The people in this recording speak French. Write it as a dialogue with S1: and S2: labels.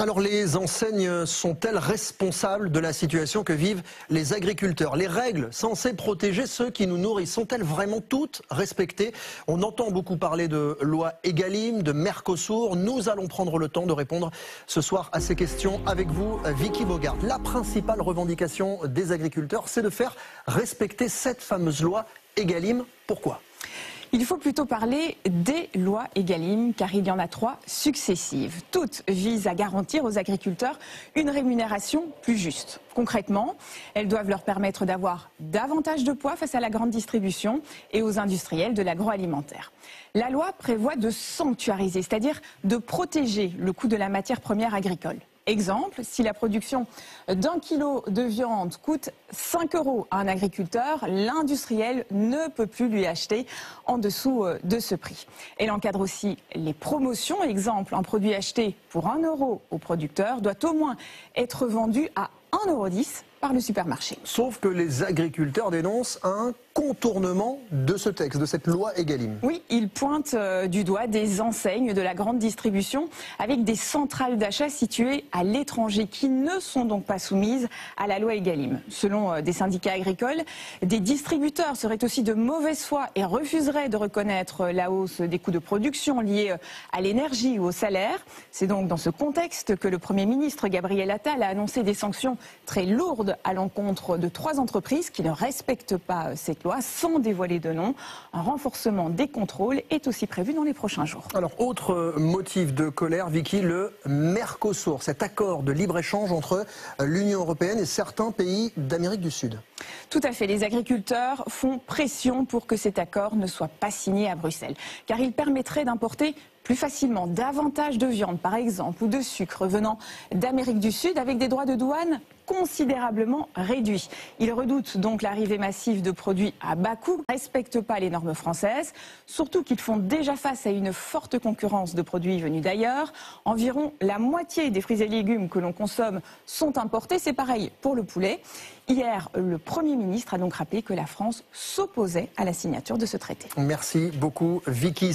S1: Alors les enseignes sont-elles responsables de la situation que vivent les agriculteurs? Les règles censées protéger ceux qui nous nourrissent sont-elles vraiment toutes respectées? On entend beaucoup parler de loi Egalim, de Mercosur. Nous allons prendre le temps de répondre ce soir à ces questions avec vous, Vicky Bogart. La principale revendication des agriculteurs, c'est de faire respecter cette fameuse loi Egalim. Pourquoi ?
S2: Il faut plutôt parler des lois Egalim, car il y en a 3 successives. Toutes visent à garantir aux agriculteurs une rémunération plus juste. Concrètement, elles doivent leur permettre d'avoir davantage de poids face à la grande distribution et aux industriels de l'agroalimentaire. La loi prévoit de sanctuariser, c'est-à-dire de protéger le coût de la matière première agricole. Exemple, si la production d'1 kilo de viande coûte 5 € à un agriculteur, l'industriel ne peut plus lui acheter en dessous de ce prix. Elle encadre aussi les promotions. Exemple, un produit acheté pour 1 € au producteur doit au moins être vendu à 1,10 € par le supermarché.
S1: Sauf que les agriculteurs dénoncent un contournement de ce texte, de cette loi Egalim.
S2: Oui, ils pointent du doigt des enseignes de la grande distribution avec des centrales d'achat situées à l'étranger qui ne sont donc pas soumises à la loi Egalim. Selon des syndicats agricoles, des distributeurs seraient aussi de mauvaise foi et refuseraient de reconnaître la hausse des coûts de production liés à l'énergie ou au salaire. C'est donc dans ce contexte que le Premier ministre Gabriel Attal a annoncé des sanctions très lourdes à l'encontre de 3 entreprises qui ne respectent pas cette loi sans dévoiler de nom. Un renforcement des contrôles est aussi prévu dans les prochains jours.
S1: Alors, autre motif de colère, Vicky, le Mercosur, cet accord de libre-échange entre l'Union européenne et certains pays d'Amérique du Sud.
S2: Tout à fait, les agriculteurs font pression pour que cet accord ne soit pas signé à Bruxelles, car il permettrait d'importer plus facilement davantage de viande, par exemple, ou de sucre venant d'Amérique du Sud avec des droits de douane considérablement réduits. Ils redoutent donc l'arrivée massive de produits à bas coût, ne respectent pas les normes françaises, surtout qu'ils font déjà face à une forte concurrence de produits venus d'ailleurs. Environ la moitié des fruits et légumes que l'on consomme sont importés, c'est pareil pour le poulet. Hier, le Premier ministre a donc rappelé que la France s'opposait à la signature de ce traité.
S1: Merci beaucoup, Vicky.